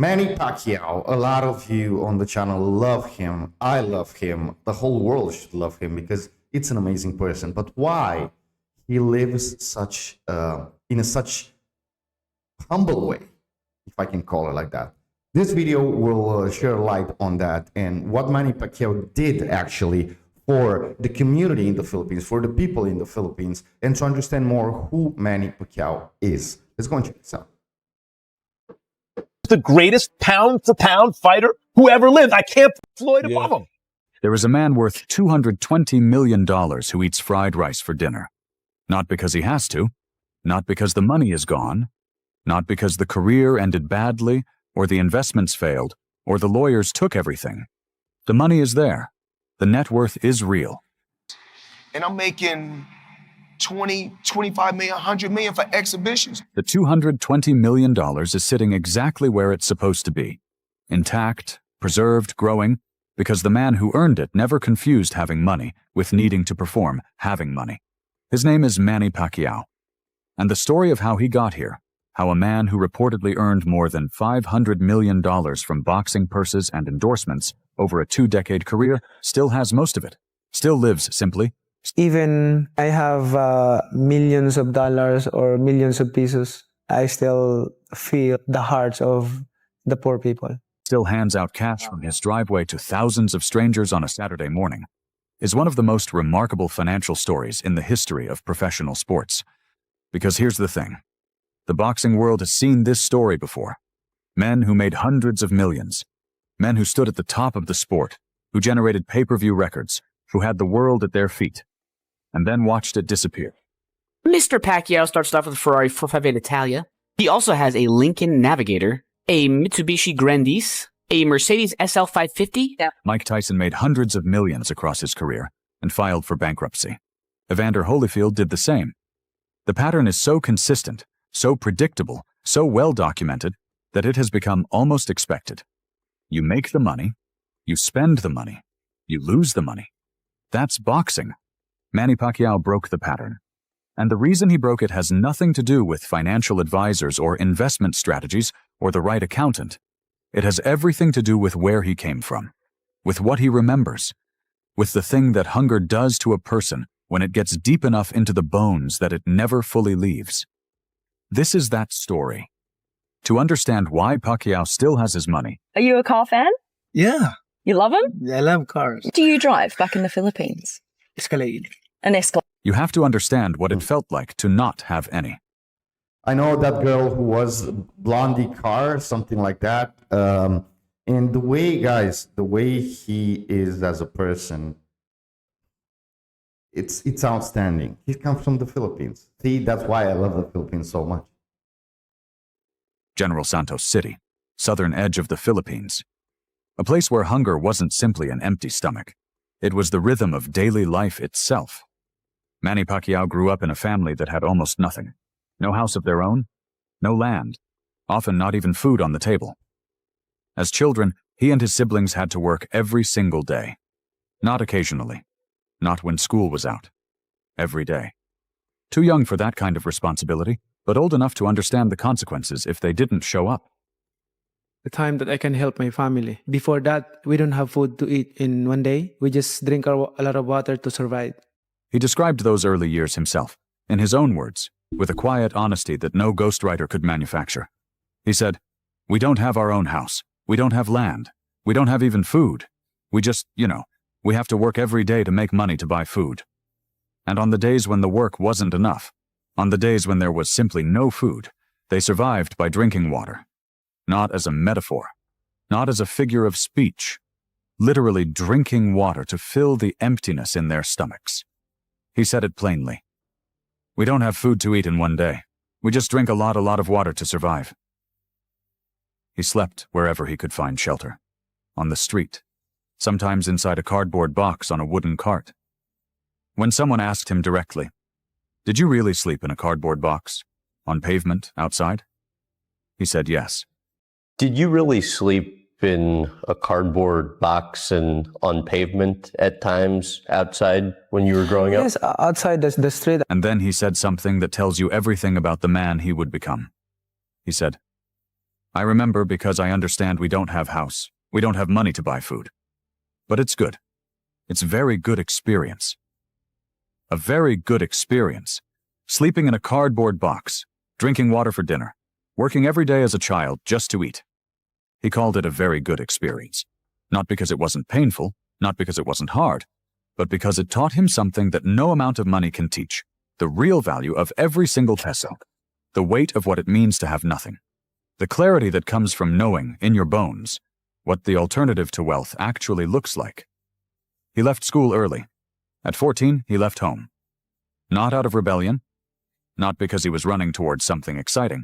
Manny Pacquiao, a lot of you on the channel love him. I love him. The whole world should love him because it's an amazing person. But why he lives in a such humble way, if I can call it like that? This video will share light on that and what Manny Pacquiao did actually for the community in the Philippines, for the people in the Philippines, and to understand more who Manny Pacquiao is. Let's go and check this out. The greatest pound-for-pound fighter who ever lived. I can't put Floyd above him. There is a man worth $220 million who eats fried rice for dinner. Not because he has to, not because the money is gone, not because the career ended badly, or the investments failed, or the lawyers took everything. The money is there. The net worth is real. And I'm making 20, 25 million, 100 million for exhibitions. The $220 million is sitting exactly where it's supposed to be. Intact, preserved, growing, because the man who earned it never confused having money with needing to perform having money. His name is Manny Pacquiao. And the story of how he got here, how a man who reportedly earned more than $500 million from boxing purses and endorsements over a 2-decade career still has most of it, still lives simply. Even I have millions of dollars or millions of pesos, I still feel the hearts of the poor people. Still hands out cash from his driveway to thousands of strangers on a Saturday morning, is one of the most remarkable financial stories in the history of professional sports. Because here's the thing. The boxing world has seen this story before. Men who made hundreds of millions. Men who stood at the top of the sport, who generated pay-per-view records, who had the world at their feet, and then watched it disappear. Mr. Pacquiao starts off with a Ferrari 458 Italia. He also has a Lincoln Navigator, a Mitsubishi Grandis, a Mercedes SL 550. Mike Tyson made hundreds of millions across his career and filed for bankruptcy. Evander Holyfield did the same. The pattern is so consistent, so predictable, so well documented that it has become almost expected. You make the money, you spend the money, you lose the money. That's boxing. Manny Pacquiao broke the pattern. And the reason he broke it has nothing to do with financial advisors or investment strategies or the right accountant. It has everything to do with where he came from, with what he remembers, with the thing that hunger does to a person when it gets deep enough into the bones that it never fully leaves. This is that story. To understand why Pacquiao still has his money. Are you a car fan? Yeah. You love them? I love cars. Do you drive back in the Philippines? Escalade. An Escalade. You have to understand what it felt like to not have any. I know that girl who was Blondie Carr, something like that. And the way, guys, the way he is as a person, it's outstanding. He comes from the Philippines. See, that's why I love the Philippines so much. General Santos City, southern edge of the Philippines. A place where hunger wasn't simply an empty stomach. It was the rhythm of daily life itself. Manny Pacquiao grew up in a family that had almost nothing. No house of their own, no land, often not even food on the table. As children, he and his siblings had to work every single day. Not occasionally, not when school was out. Every day. Too young for that kind of responsibility, but old enough to understand the consequences if they didn't show up. The time that I can help my family. Before that, we don't have food to eat in one day. We just drink a lot of water to survive. He described those early years himself, in his own words, with a quiet honesty that no ghostwriter could manufacture. He said, "We don't have our own house. We don't have land. We don't have even food. We just, we have to work every day to make money to buy food. And on the days when the work wasn't enough, on the days when there was simply no food, they survived by drinking water. Not as a metaphor, not as a figure of speech, literally drinking water to fill the emptiness in their stomachs." He said it plainly. "We don't have food to eat in one day. We just drink a lot of water to survive." He slept wherever he could find shelter. On the street, sometimes inside a cardboard box on a wooden cart. When someone asked him directly, "Did you really sleep in a cardboard box? On pavement, outside?" He said yes. Did you really sleep in a cardboard box and on pavement at times outside when you were growing up? Yes, outside the street. And then he said something that tells you everything about the man he would become. He said, I remember because I understand we don't have house. We don't have money to buy food. But it's good. It's very good experience. A very good experience. Sleeping in a cardboard box, drinking water for dinner, working every day as a child just to eat. He called it a very good experience. Not because it wasn't painful, not because it wasn't hard, but because it taught him something that no amount of money can teach. The real value of every single peso. The weight of what it means to have nothing. The clarity that comes from knowing, in your bones, what the alternative to wealth actually looks like. He left school early. At 14, he left home. Not out of rebellion, not because he was running towards something exciting,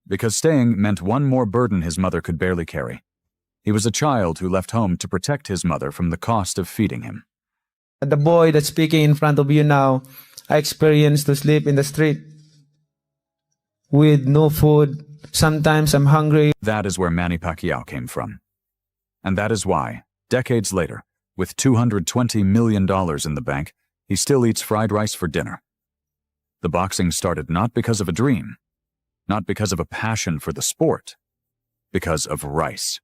because staying meant one more burden his mother could barely carry. He was a child who left home to protect his mother from the cost of feeding him. The boy that's speaking in front of you now, I experienced to sleep in the street with no food. Sometimes I'm hungry. That is where Manny Pacquiao came from. And that is why, decades later, with $220 million in the bank, he still eats fried rice for dinner. The boxing started not because of a dream, not because of a passion for the sport, because of rice.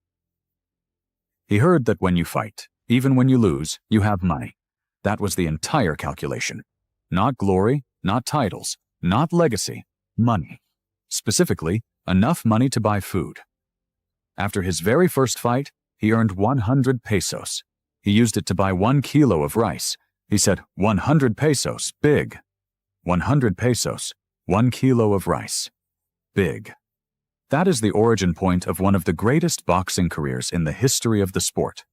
He heard that when you fight, even when you lose, you have money. That was the entire calculation. Not glory, not titles, not legacy, money. Specifically, enough money to buy food. After his very first fight, he earned 100 pesos. He used it to buy 1 kilo of rice. He said, 100 pesos, big. 100 pesos, 1 kilo of rice. Big. That is the origin point of one of the greatest boxing careers in the history of the sport.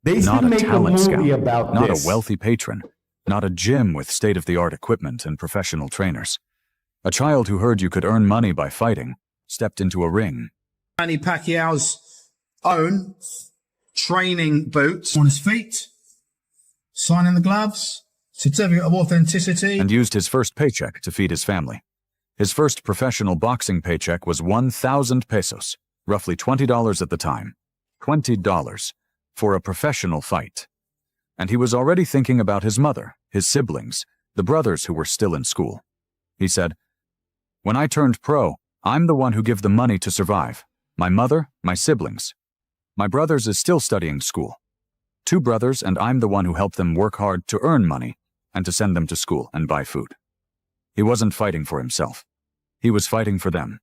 They Not should a make a talent movie scout, about not this. a wealthy patron, not a gym with state-of-the-art equipment and professional trainers. A child who heard you could earn money by fighting stepped into a ring. Manny Pacquiao's own training boots on his feet, signing the gloves, certificate of authenticity. And used his first paycheck to feed his family. His first professional boxing paycheck was 1,000 pesos, roughly $20 at the time. $20 for a professional fight. And he was already thinking about his mother, his siblings, the brothers who were still in school. He said, "When I turned pro, I'm the one who give the money to survive. My mother, my siblings. My brothers is still studying school. 2 brothers, and I'm the one who helped them work hard to earn money and to send them to school and buy food." He wasn't fighting for himself. He was fighting for them.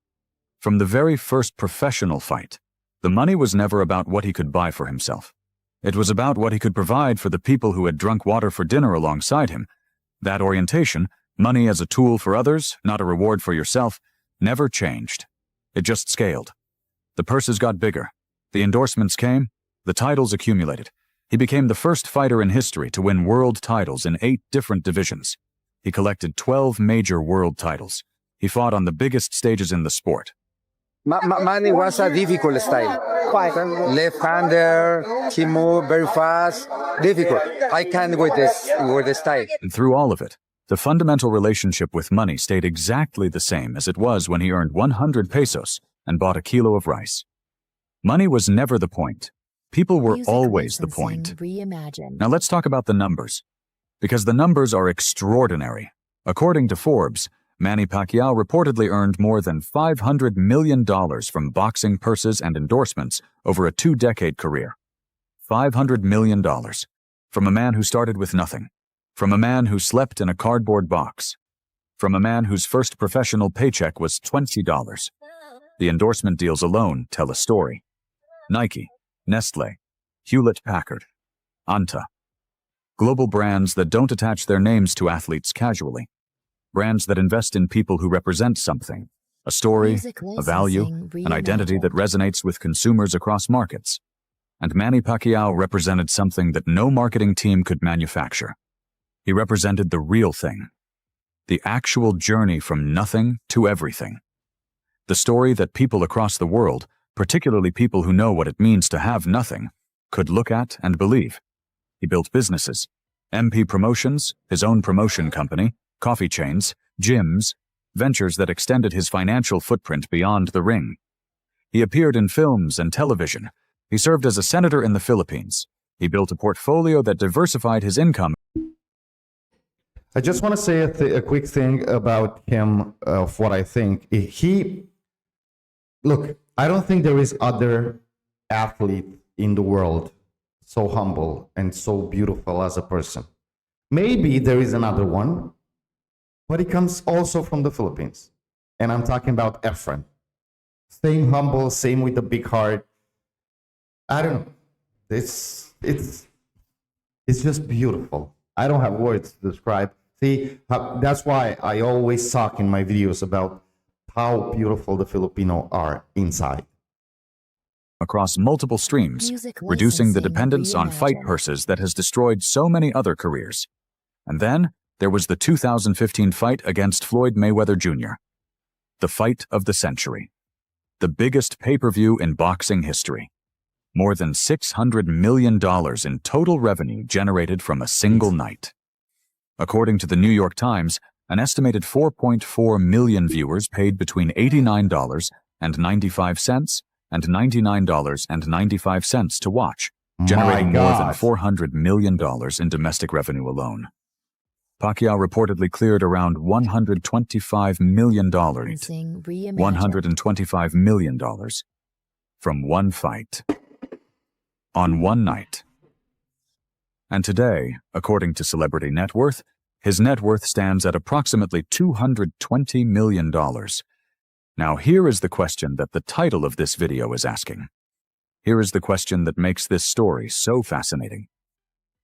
From the very first professional fight, the money was never about what he could buy for himself. It was about what he could provide for the people who had drunk water for dinner alongside him. That orientation, money as a tool for others, not a reward for yourself, never changed. It just scaled. The purses got bigger. The endorsements came. The titles accumulated. He became the first fighter in history to win world titles in 8 different divisions. He collected 12 major world titles. He fought on the biggest stages in the sport. Manny was a difficult style. Left-hander, he moved very fast. Difficult. I can't with the style. And through all of it, the fundamental relationship with money stayed exactly the same as it was when he earned 100 pesos and bought a kilo of rice. Money was never the point. People were always the point. Now let's talk about the numbers. Because the numbers are extraordinary. According to Forbes, Manny Pacquiao reportedly earned more than $500 million from boxing purses and endorsements over a 2-decade career. $500 million. From a man who started with nothing. From a man who slept in a cardboard box. From a man whose first professional paycheck was $20. The endorsement deals alone tell a story. Nike, Nestle, Hewlett-Packard, Anta. Global brands that don't attach their names to athletes casually. Brands that invest in people who represent something, a story, a value, an identity that resonates with consumers across markets. And Manny Pacquiao represented something that no marketing team could manufacture. He represented the real thing. The actual journey from nothing to everything. The story that people across the world, particularly people who know what it means to have nothing, could look at and believe. He built businesses, MP Promotions, his own promotion company, coffee chains, gyms, ventures that extended his financial footprint beyond the ring. He appeared in films and television. He served as a senator in the Philippines. He built a portfolio that diversified his income. I just want to say a quick thing about him, of what I think. Look, I don't think there is other athlete in the world so humble and so beautiful as a person. Maybe there is another one, but he comes also from the Philippines. And I'm talking about Efren. Same humble, same with the big heart. I don't know. It's just beautiful. I don't have words to describe. See, that's why I always talk in my videos about how beautiful the Filipino are inside. Across multiple streams, reducing the dependence on fight purses that has destroyed so many other careers. And then there was the 2015 fight against Floyd Mayweather Jr., the fight of the century, the biggest pay-per-view in boxing history. More than $600 million in total revenue generated from a single night. According to the New York Times, an estimated 4.4 million viewers paid between $89.95 and $99.95 to watch, generating more than $400 million in domestic revenue alone. Pacquiao reportedly cleared around $125 million from one fight on one night. And today, according to Celebrity Net Worth, his net worth stands at approximately $220 million. Now here is the question that the title of this video is asking. Here is the question that makes this story so fascinating.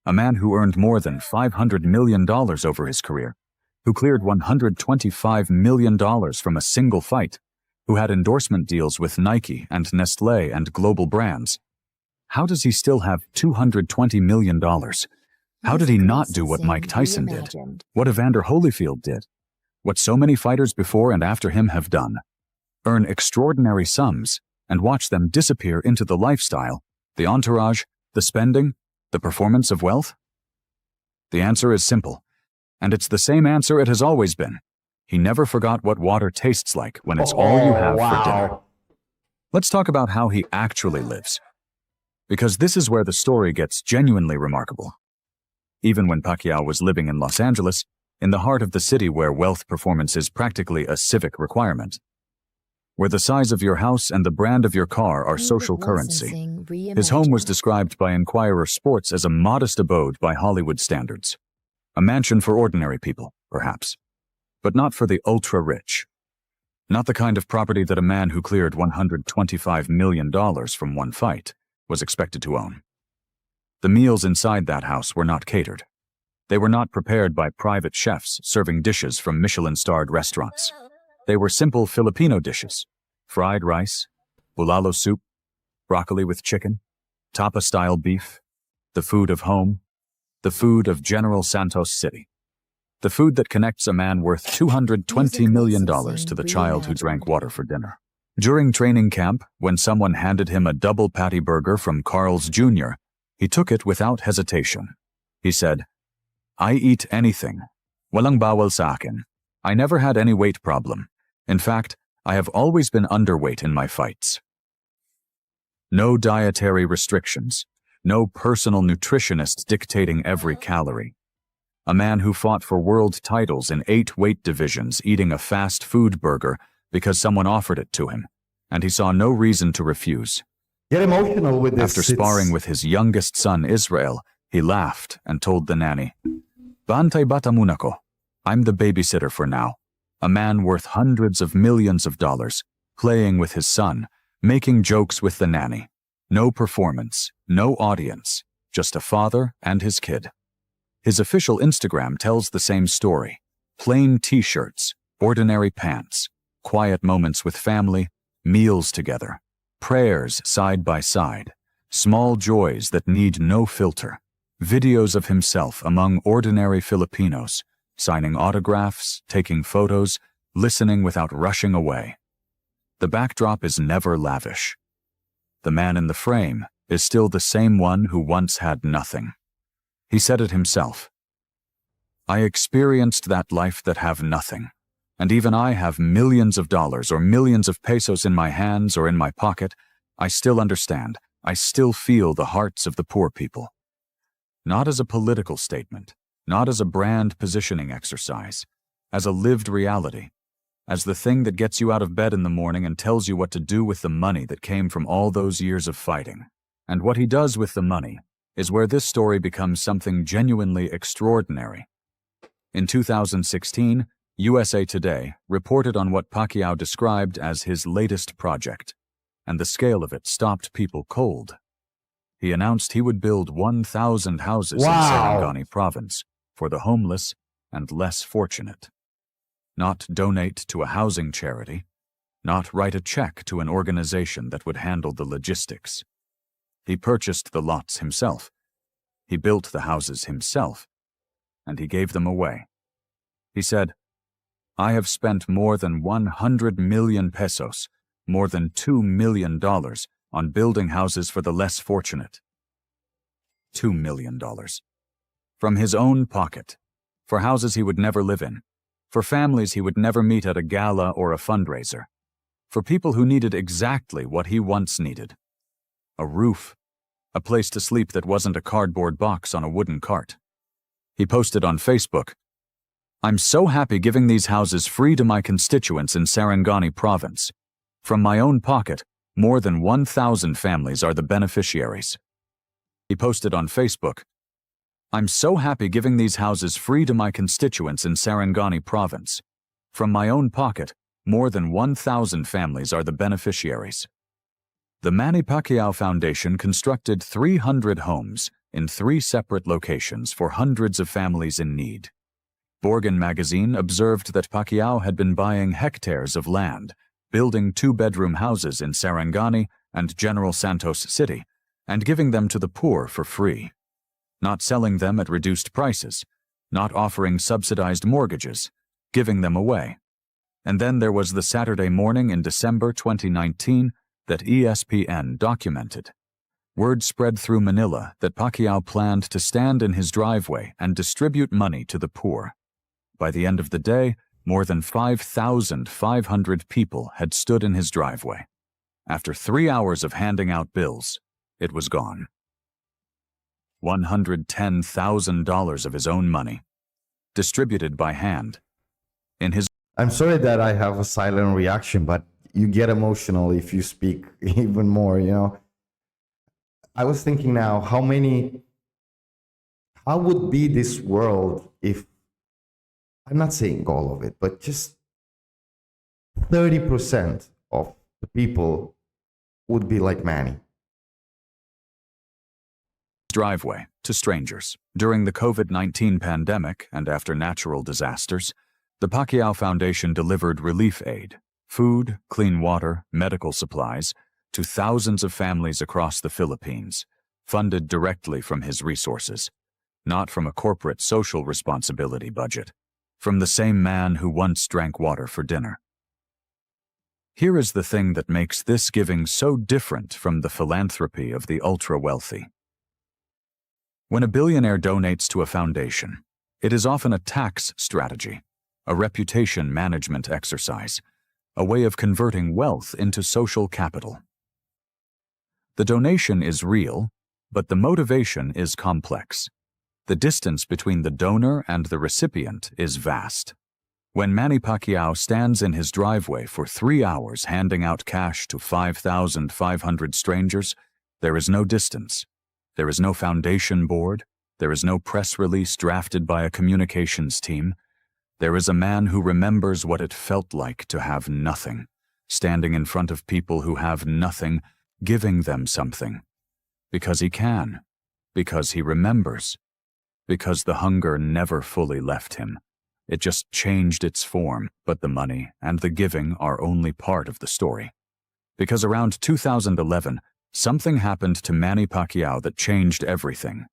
A man who earned more than $500 million over his career, who cleared $125 million from a single fight, who had endorsement deals with Nike and Nestlé and global brands. How does he still have $220 million? How did he not do what Mike Tyson did? What Evander Holyfield did? What so many fighters before and after him have done? Earn extraordinary sums and watch them disappear into the lifestyle, the entourage, the spending, the performance of wealth? The answer is simple, and it's the same answer it has always been. He never forgot what water tastes like when it's all you have for dinner. Let's talk about how he actually lives, because this is where the story gets genuinely remarkable. Even when Pacquiao was living in Los Angeles, in the heart of the city where wealth performance is practically a civic requirement, where the size of your house and the brand of your car are social currency, his home was described by Inquirer Sports as a modest abode by Hollywood standards. A mansion for ordinary people, perhaps, but not for the ultra-rich. Not the kind of property that a man who cleared $125 million from one fight was expected to own. The meals inside that house were not catered. They were not prepared by private chefs serving dishes from Michelin-starred restaurants. They were simple Filipino dishes: fried rice, bulalo soup, broccoli with chicken, tapa-style beef, the food of home, the food of General Santos City, the food that connects a man worth $220 million to the child who drank water for dinner. During training camp, when someone handed him a double patty burger from Carl's Jr., he took it without hesitation. He said, "I eat anything. Walang bawal sa akin. I never had any weight problem. In fact, I have always been underweight in my fights." No dietary restrictions. No personal nutritionist dictating every calorie. A man who fought for world titles in 8 weight divisions eating a fast food burger because someone offered it to him, and he saw no reason to refuse. Get emotional with this. After sparring with his youngest son, Israel, he laughed and told the nanny, "Bantay bata muna ko. I'm the babysitter for now." A man worth hundreds of millions of dollars, playing with his son, making jokes with the nanny. No performance, no audience, just a father and his kid. His official Instagram tells the same story. Plain t-shirts, ordinary pants, quiet moments with family, meals together, prayers side by side, small joys that need no filter, videos of himself among ordinary Filipinos, signing autographs, taking photos, listening without rushing away. The backdrop is never lavish. The man in the frame is still the same one who once had nothing. He said it himself. "I experienced that life that have nothing, and even I have millions of dollars or millions of pesos in my hands or in my pocket. I still understand. I still feel the hearts of the poor people." Not as a political statement, not as a brand positioning exercise, as a lived reality, as the thing that gets you out of bed in the morning and tells you what to do with the money that came from all those years of fighting. And what he does with the money is where this story becomes something genuinely extraordinary. In 2016, USA Today reported on what Pacquiao described as his latest project, and the scale of it stopped people cold. He announced he would build 1,000 houses in Sarangani province for the homeless and less fortunate. Not donate to a housing charity, not write a check to an organization that would handle the logistics. He purchased the lots himself. He built the houses himself, and he gave them away. He said, "I have spent more than 100 million pesos, more than $2 million, on building houses for the less fortunate." $2 million. From his own pocket, for houses he would never live in, for families he would never meet at a gala or a fundraiser, for people who needed exactly what he once needed: a roof, a place to sleep that wasn't a cardboard box on a wooden cart. He posted on Facebook, "I'm so happy giving these houses free to my constituents in Sarangani province. From my own pocket, more than 1,000 families are the beneficiaries." He posted on Facebook, "I'm so happy giving these houses free to my constituents in Sarangani province. From my own pocket, more than 1,000 families are the beneficiaries." The Manny Pacquiao Foundation constructed 300 homes in 3 separate locations for hundreds of families in need. Borgen magazine observed that Pacquiao had been buying hectares of land, building 2-bedroom houses in Sarangani and General Santos City, and giving them to the poor for free. Not selling them at reduced prices, not offering subsidized mortgages, giving them away. And then there was the Saturday morning in December 2019 that ESPN documented. Word spread through Manila that Pacquiao planned to stand in his driveway and distribute money to the poor. By the end of the day, more than 5,500 people had stood in his driveway. After 3 hours of handing out bills, it was gone. $110,000 of his own money, distributed by hand. In his I'm sorry that I have a silent reaction, but you get emotional if you speak even more, you know. I was thinking now, how would be this world if, I'm not saying all of it, but just 30% of the people would be like Manny. Driveway to strangers. During the COVID-19 pandemic and after natural disasters, the Pacquiao Foundation delivered relief aid, food, clean water, medical supplies, to thousands of families across the Philippines, funded directly from his resources, not from a corporate social responsibility budget, from the same man who once drank water for dinner. Here is the thing that makes this giving so different from the philanthropy of the ultra-wealthy. When a billionaire donates to a foundation, it is often a tax strategy, a reputation management exercise, a way of converting wealth into social capital. The donation is real, but the motivation is complex. The distance between the donor and the recipient is vast. When Manny Pacquiao stands in his driveway for 3 hours handing out cash to 5,500 strangers, there is no distance. There is no foundation board. There is no press release drafted by a communications team. There is a man who remembers what it felt like to have nothing, standing in front of people who have nothing, giving them something. Because he can. Because he remembers. Because the hunger never fully left him. It just changed its form, but the money and the giving are only part of the story. Because around 2011, something happened to Manny Pacquiao that changed everything,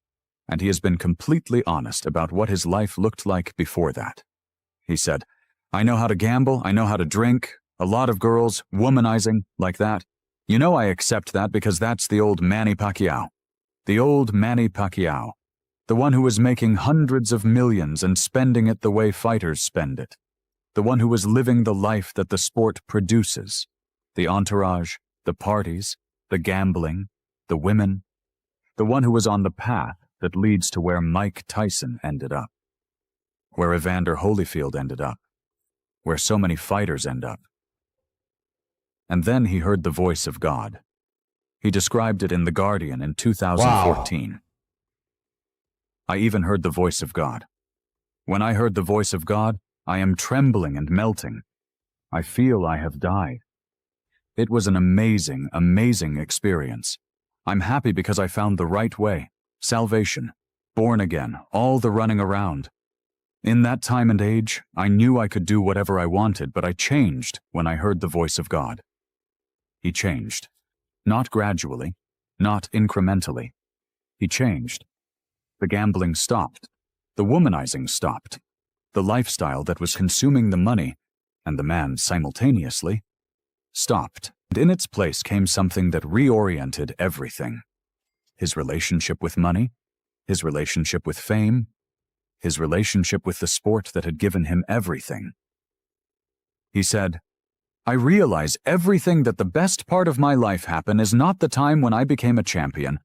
and he has been completely honest about what his life looked like before that. He said, "I know how to gamble, I know how to drink, a lot of girls, womanizing, like that. You know I accept that because that's the old Manny Pacquiao. The old Manny Pacquiao. The one who was making hundreds of millions and spending it the way fighters spend it. The one who was living the life that the sport produces. The entourage, the parties, the gambling, the women. The one who was on the path that leads to where Mike Tyson ended up. Where Evander Holyfield ended up. where so many fighters end up. And then he heard the voice of God. He described it in The Guardian in 2014. Wow. I even heard the voice of God. When I heard the voice of God, I am trembling and melting. I feel I have died. It was an amazing, amazing experience. I'm happy because I found the right way, salvation, born again, all the running around. In that time and age, I knew I could do whatever I wanted, but I changed when I heard the voice of God. He changed. Not gradually, not incrementally. He changed. The gambling stopped. The womanizing stopped. The lifestyle that was consuming the money, and the man simultaneously, stopped. And in its place came something that reoriented everything. His relationship with money, his relationship with fame, his relationship with the sport that had given him everything. He said, I realize everything that the best part of my life happened is not the time when I became a champion,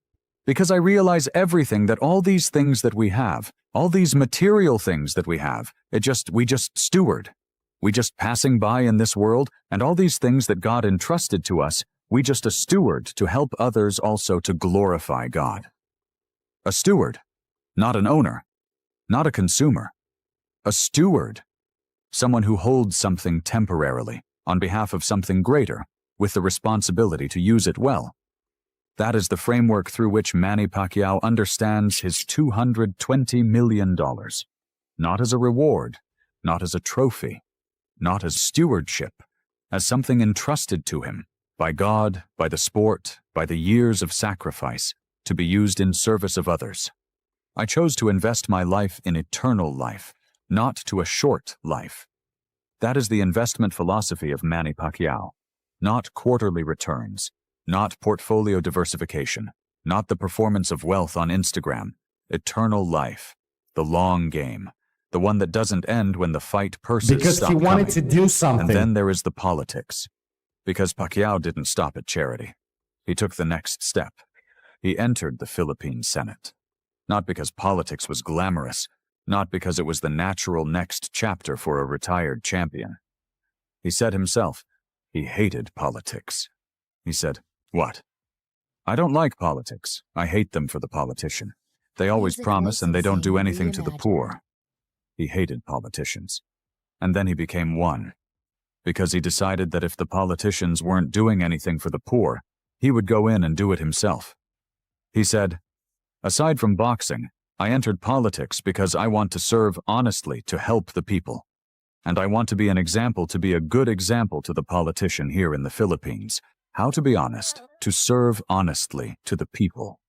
because I realize everything that all these things that we have, all these material things that we have, we just steward. We just passing by in this world, and all these things that God entrusted to us, we just a steward to help others also to glorify God. A steward, not an owner, not a consumer. A steward, someone who holds something temporarily on behalf of something greater, with the responsibility to use it well. That is the framework through which Manny Pacquiao understands his $220 million. Not as a reward, not as a trophy, not as stewardship, as something entrusted to him by God, by the sport, by the years of sacrifice, to be used in service of others. I chose to invest my life in eternal life, not to a short life. That is the investment philosophy of Manny Pacquiao, not quarterly returns, not portfolio diversification, not the performance of wealth on Instagram, eternal life, the long game, the one that doesn't end when the fight purses Because stop he wanted coming. to do something. And then there is the politics. Because Pacquiao didn't stop at charity. He took the next step. He entered the Philippine Senate. Not because politics was glamorous, not because it was the natural next chapter for a retired champion. He said himself, he hated politics. He said, what? I don't like politics. I hate them for the politician. They always promise and they don't do anything to the poor. He hated politicians. And then he became one. Because he decided that if the politicians weren't doing anything for the poor, he would go in and do it himself. He said, aside from boxing, I entered politics because I want to serve honestly to help the people. And I want to be an example, to be a good example to the politician here in the Philippines. How to be honest, to serve honestly to the people.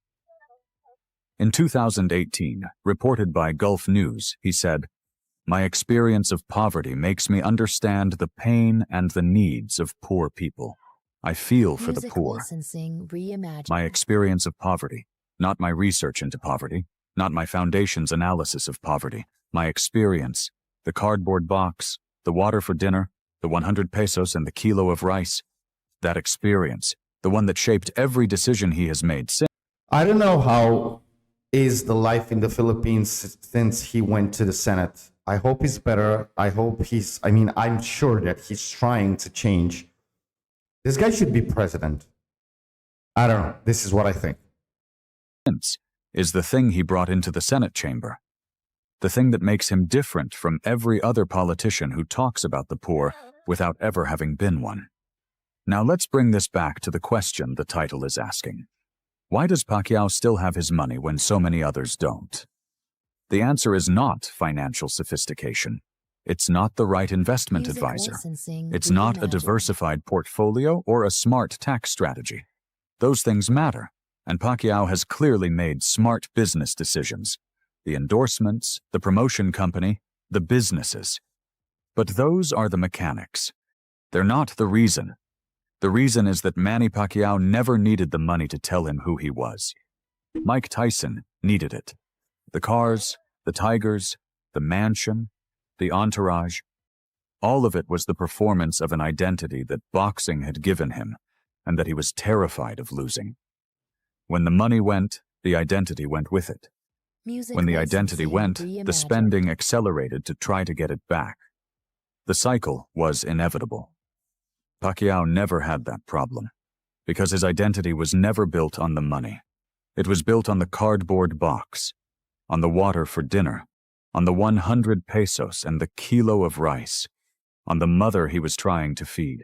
In 2018, reported by Gulf News, he said, my experience of poverty makes me understand the pain and the needs of poor people. I feel for the poor. My experience of poverty, not my research into poverty, not my foundation's analysis of poverty, my experience, the cardboard box, the water for dinner, the 100 pesos and the kilo of rice, that experience, the one that shaped every decision he has made since. I don't know how is the life in the Philippines since he went to the Senate. I hope he's better. I'm sure that he's trying to change. This guy should be president. I don't know. This is what I think. Is the thing he brought into the Senate chamber. The thing that makes him different from every other politician who talks about the poor without ever having been one. Now let's bring this back to the question the title is asking. Why does Pacquiao still have his money when so many others don't? The answer is not financial sophistication. It's not the right investment advisor. It's not a diversified portfolio or a smart tax strategy. Those things matter, and Pacquiao has clearly made smart business decisions. The endorsements, the promotion company, the businesses. But those are the mechanics. They're not the reason. The reason is that Manny Pacquiao never needed the money to tell him who he was. Mike Tyson needed it. The cars, the tigers, the mansion, the entourage, all of it was the performance of an identity that boxing had given him and that he was terrified of losing. When the money went, the identity went with it. When the identity went, the spending accelerated to try to get it back. The cycle was inevitable. Pacquiao never had that problem, because his identity was never built on the money. It was built on the cardboard box, on the water for dinner, on the 100 pesos and the kilo of rice, on the mother he was trying to feed,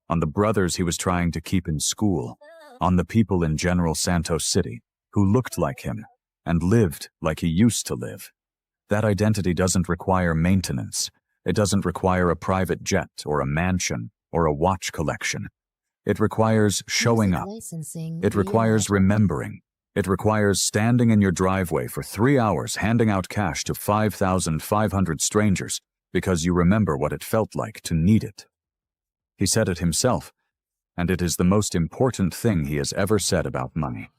on the brothers he was trying to keep in school, on the people in General Santos City who looked like him and lived like he used to live. That identity doesn't require maintenance. It doesn't require a private jet or a mansion or a watch collection. It requires showing up. It requires remembering. It requires standing in your driveway for 3 hours handing out cash to 5,500 strangers because you remember what it felt like to need it. He said it himself, and it is the most important thing he has ever said about money.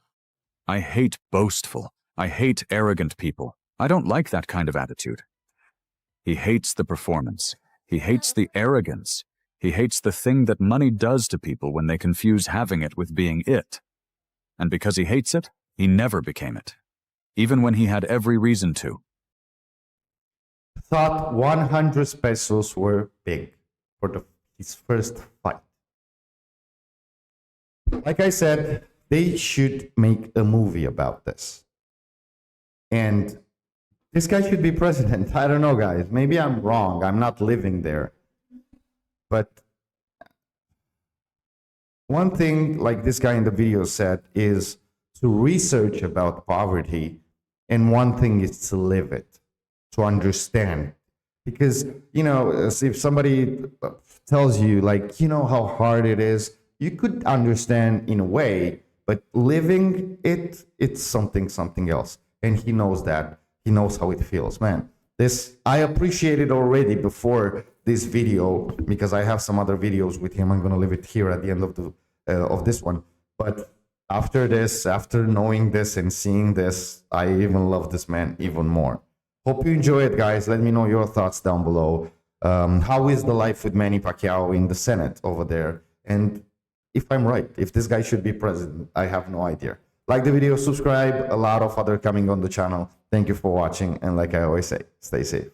I hate boastful. I hate arrogant people. I don't like that kind of attitude. He hates the performance. He hates the arrogance. He hates the thing that money does to people when they confuse having it with being it. And because he hates it, he never became it, even when he had every reason to. Thought 100 pesos were big for his first fight. Like I said, they should make a movie about this. And this guy should be president. I don't know, guys. Maybe I'm wrong. I'm not living there. But one thing, like this guy in the video said, is to research about poverty. And one thing is to live it, to understand. Because, you know, if somebody tells you, like, you know how hard it is, you could understand in a way, but living it, it's something else. And he knows that. He knows how it feels, man. This, I appreciate it already before this video, because I have some other videos with him. I'm going to leave it here at the end of this one. But after this, after knowing this and seeing this, I even love this man even more. Hope you enjoy it, guys. Let me know your thoughts down below. How is the life with Manny Pacquiao in the Senate over there? And if I'm right, if this guy should be president, I have no idea. Like the video, subscribe, a lot of other coming on the channel. Thank you for watching, and like I always say, stay safe.